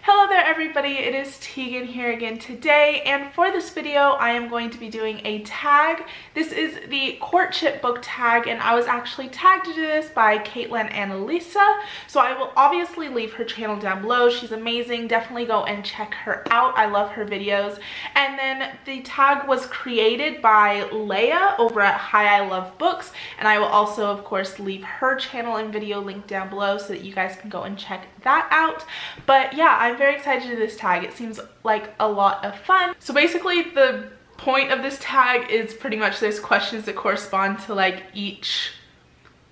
Hello there everybody, it is Tegan here again today, and for this video I am going to be doing a tag. This is the Courtship Book Tag, and I was actually tagged to do this by Caitlin and Elisa, so I will obviously leave her channel down below. She's amazing, definitely go and check her out. I love her videos. And then the tag was created by Leia over at Hi I Love Books, and I will also of course leave her channel and video link down below so that you guys can go and check that out. But yeah, I'm very excited to do this tag. It seems like a lot of fun. So basically the point of this tag is pretty much there's questions that correspond to like each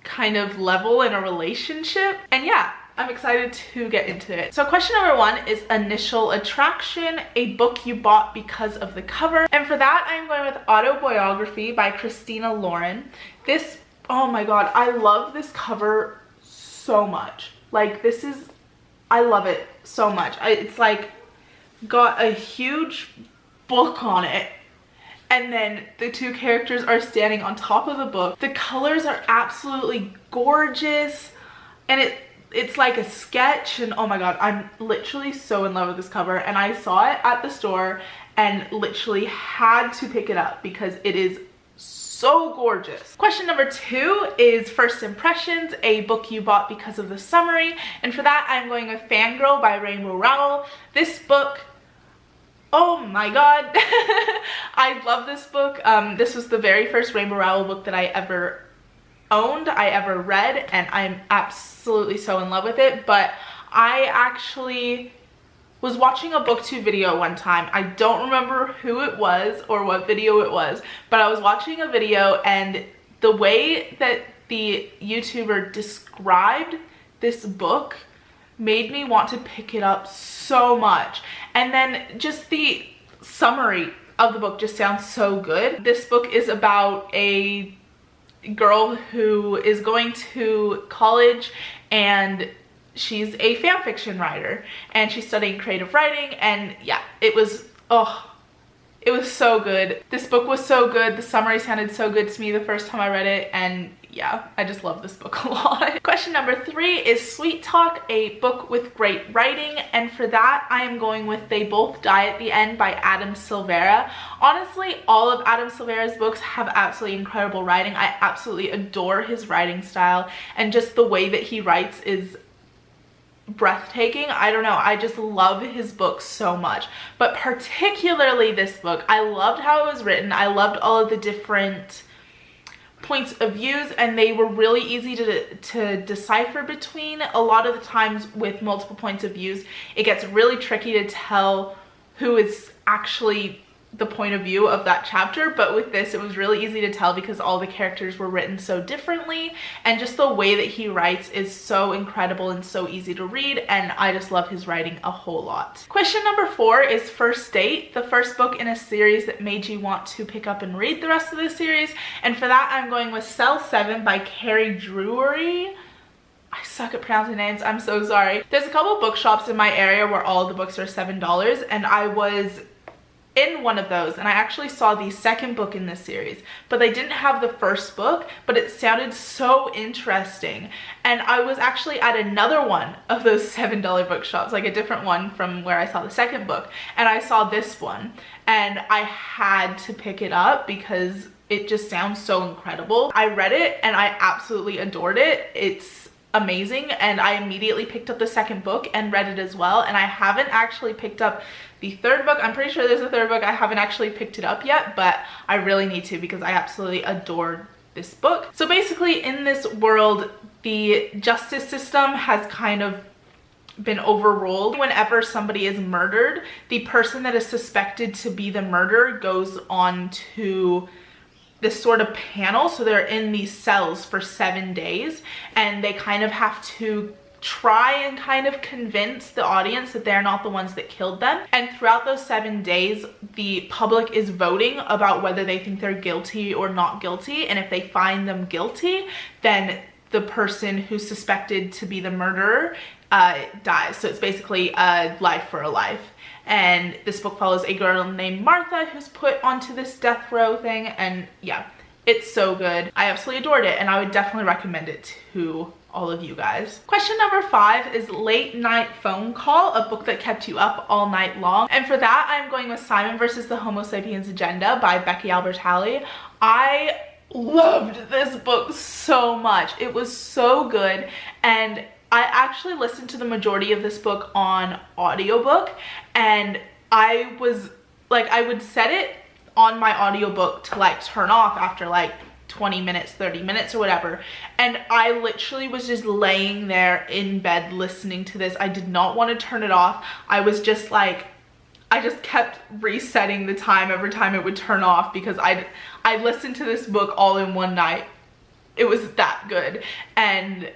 kind of level in a relationship, and yeah, I'm excited to get into it. So question number one is initial attraction, a book you bought because of the cover. And for that I'm going with Autobiography by Christina Lauren. This, oh my god, I love this cover so much. Like, this is, I love it so much. It's like got a huge book on it, and then the two characters are standing on top of the book. The colors are absolutely gorgeous, and it's like a sketch, and oh my god, I'm literally so in love with this cover. And I saw it at the store and literally had to pick it up because it is so gorgeous. Question number two is first impressions, a book you bought because of the summary. And for that I'm going with Fangirl by Rainbow Rowell. This book, oh my god, I love this book. This was the very first Rainbow Rowell book that I ever owned, I ever read, and I'm absolutely so in love with it. But I actually was watching a booktube video one time. I don't remember who it was or what video it was, but I was watching a video, and the way that the YouTuber described this book made me want to pick it up so much. And then just the summary of the book just sounds so good. This book is about a girl who is going to college, and she's a fan fiction writer, and she's studying creative writing. And yeah, it was, oh, it was so good. This book was so good. The summary sounded so good to me the first time I read it, and yeah, I just love this book a lot. Question number three is Sweet Talk, a book with great writing. And for that I am going with They Both Die at the End by Adam Silvera. Honestly, all of Adam Silvera's books have absolutely incredible writing. I absolutely adore his writing style, and just the way that he writes is breathtaking. I don't know, I just love his books so much. But particularly this book, I loved how it was written. I loved all of the different points of views, and they were really easy to decipher between. A lot of the times with multiple points of views, it gets really tricky to tell who is actually the point of view of that chapter. But with this, it was really easy to tell because all the characters were written so differently, and just the way that he writes is so incredible and so easy to read, and I just love his writing a whole lot. Question number four is First Date, the first book in a series that made you want to pick up and read the rest of the series. And for that I'm going with Cell 7 by Carrie Drury. I suck at pronouncing names, I'm so sorry. There's a couple bookshops in my area where all the books are $7, and I was in one of those, and I actually saw the second book in this series, but they didn't have the first book, but it sounded so interesting. And I was actually at another one of those $7 bookshops, like a different one from where I saw the second book, and I saw this one, and I had to pick it up because it just sounds so incredible. I read it and I absolutely adored it. It's amazing, and I immediately picked up the second book and read it as well. And I haven't actually picked up the third book. I'm pretty sure there's a third book. I haven't actually picked it up yet, but I really need to because I absolutely adored this book. So basically in this world, the justice system has kind of been overruled. Whenever somebody is murdered, the person that is suspected to be the murderer goes on to this sort of panel. So they're in these cells for 7 days, and they kind of have to try and kind of convince the audience that they're not the ones that killed them. And throughout those 7 days, the public is voting about whether they think they're guilty or not guilty. And if they find them guilty, then the person who's suspected to be the murderer dies. So it's basically a life for a life. And this book follows a girl named Martha who's put onto this death row thing, and yeah, it's so good. I absolutely adored it, and I would definitely recommend it to all of you guys. Question number 5 is Late Night Phone Call, a book that kept you up all night long. And for that, I'm going with Simon versus the Homo Sapiens Agenda by Becky Albertalli. I loved this book so much. It was so good, and I actually listened to the majority of this book on audiobook, and I was like, I would set it on my audiobook to like turn off after like 20 minutes, 30 minutes or whatever, and I literally was just laying there in bed listening to this. I did not want to turn it off. I was just like, I just kept resetting the time every time it would turn off because I listened to this book all in one night. It was that good. And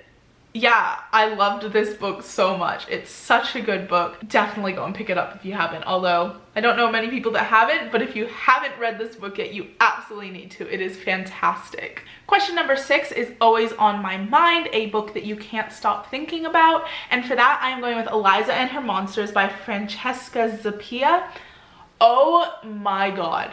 yeah, I loved this book so much. It's such a good book. Definitely go and pick it up if you haven't, although I don't know many people that haven't, but if you haven't read this book yet, you absolutely need to. It is fantastic. Question number 6 is Always on My Mind, a book that you can't stop thinking about. And for that, I am going with Eliza and Her Monsters by Francesca Zappia. Oh my god.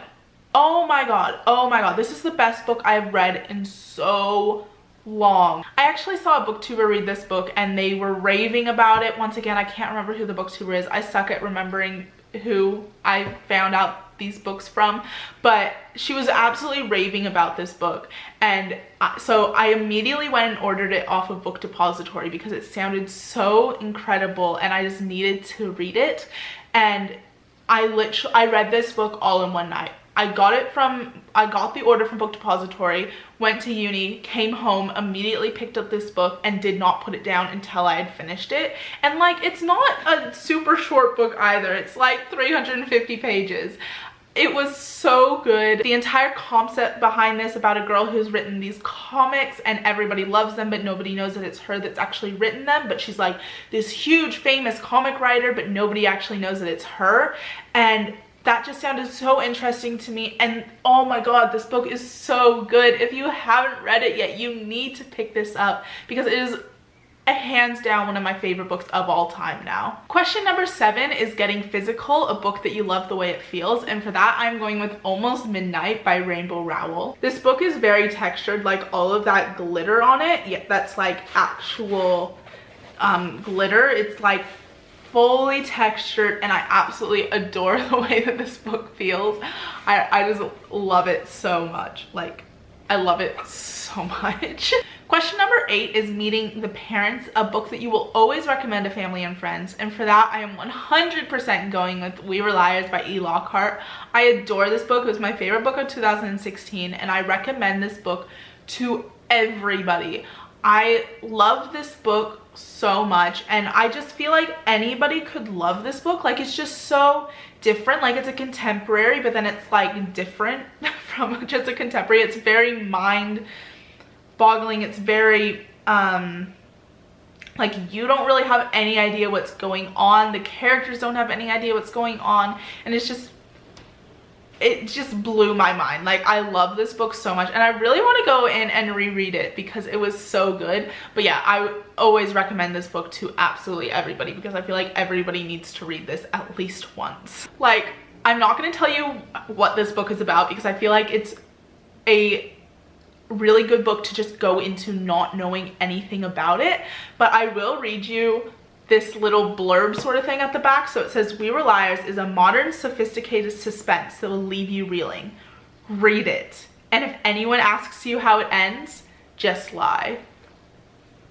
Oh my god. Oh my god. This is the best book I've read in so long. I actually saw a booktuber read this book and they were raving about it. Once again, I can't remember who the booktuber is. I suck at remembering who I found out these books from, but she was absolutely raving about this book, and so I immediately went and ordered it off of Book Depository because it sounded so incredible and I just needed to read it. And I read this book all in one night. I got the order from Book Depository, went to uni, came home, immediately picked up this book and did not put it down until I had finished it. And like, it's not a super short book either. It's like 350 pages. It was so good. The entire concept behind this about a girl who's written these comics and everybody loves them, but nobody knows that it's her that's actually written them. But she's like this huge famous comic writer, but nobody actually knows that it's her. And that just sounded so interesting to me, and oh my god, this book is so good. If you haven't read it yet, you need to pick this up because it is a hands down one of my favorite books of all time now. Question number 7 is Getting Physical, a book that you love the way it feels, and for that I'm going with Almost Midnight by Rainbow Rowell. This book is very textured, like all of that glitter on it, yeah, that's like actual glitter. It's like fully textured, and I absolutely adore the way that this book feels. I just love it so much. Like, I love it so much. Question number 8 is Meeting the Parents, a book that you will always recommend to family and friends. And for that, I am 100% going with We Were Liars by E. Lockhart. I adore this book. It was my favorite book of 2016, and I recommend this book to everybody. I love this book so much, and I just feel like anybody could love this book. Like, it's just so different. Like, it's a contemporary, but then it's like different from just a contemporary. It's very mind-boggling. It's very like, you don't really have any idea what's going on. The characters don't have any idea what's going on, and it just blew my mind. Like, I love this book so much, and I really want to go in and reread it because it was so good. But yeah, I would always recommend this book to absolutely everybody because I feel like everybody needs to read this at least once. Like, I'm not going to tell you what this book is about because I feel like it's a really good book to just go into not knowing anything about it, but I will read you this little blurb sort of thing at the back. So it says, We Were Liars is a modern, sophisticated suspense that will leave you reeling. Read it. And if anyone asks you how it ends, just lie.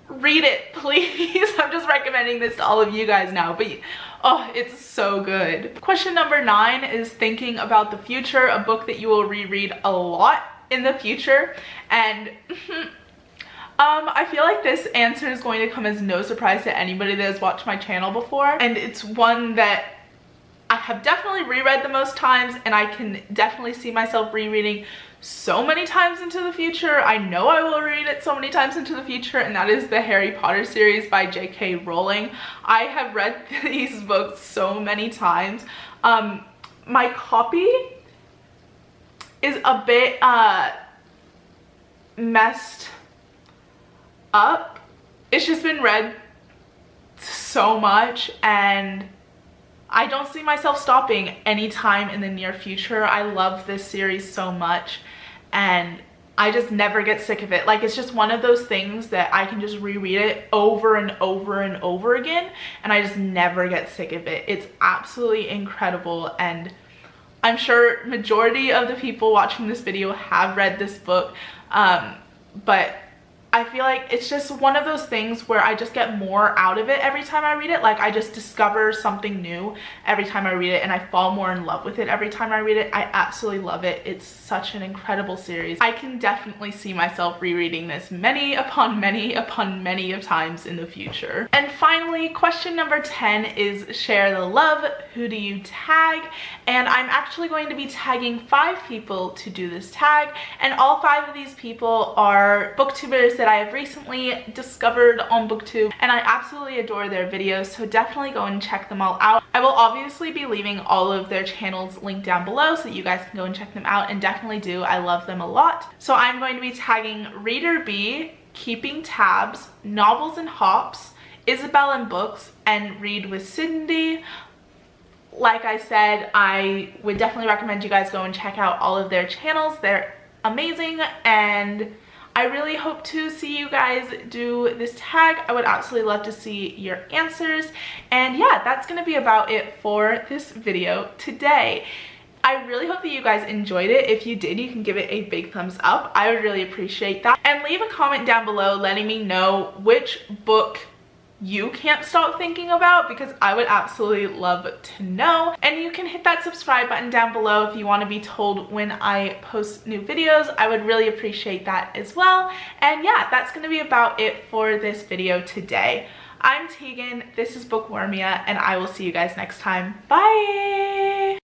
Read it, please. I'm just recommending this to all of you guys now, but oh, it's so good. Question number 9 is Thinking About the Future, a book that you will reread a lot in the future. And I feel like this answer is going to come as no surprise to anybody that has watched my channel before, and it's one that I have definitely reread the most times, and I can definitely see myself rereading so many times into the future. I know I will read it so many times into the future, and that is the Harry Potter series by J.K. Rowling. I have read these books so many times. My copy is a bit messed up. It's just been read so much, and I don't see myself stopping anytime in the near future. I love this series so much, and I just never get sick of it. Like, it's just one of those things that I can just reread it over and over and over again, and I just never get sick of it. It's absolutely incredible, and I'm sure majority of the people watching this video have read this book, but I feel like it's just one of those things where I just get more out of it every time I read it. Like, I just discover something new every time I read it, and I fall more in love with it every time I read it. I absolutely love it. It's such an incredible series. I can definitely see myself rereading this many upon many upon many of times in the future. And finally, question number 10 is share the love. Who do you tag? And I'm actually going to be tagging 5 people to do this tag, and all 5 of these people are booktubers that I have recently discovered on booktube, and I absolutely adore their videos, so definitely go and check them all out. I will obviously be leaving all of their channels linked down below so that you guys can go and check them out, and definitely do. I love them a lot. So I'm going to be tagging Reader B, Keeping Tabs, Novels and Hops, Isabel and Books, and Read with Cindy. Like I said, I would definitely recommend you guys go and check out all of their channels. They're amazing, and I really hope to see you guys do this tag. I would absolutely love to see your answers. And yeah, that's gonna be about it for this video today. I really hope that you guys enjoyed it. If you did, you can give it a big thumbs up. I would really appreciate that. And leave a comment down below letting me know which book you can't stop thinking about, because I would absolutely love to know. And you can hit that subscribe button down below if you want to be told when I post new videos. I would really appreciate that as well. And yeah, that's going to be about it for this video today. I'm Tegan, this is Bookwormia, and I will see you guys next time. Bye!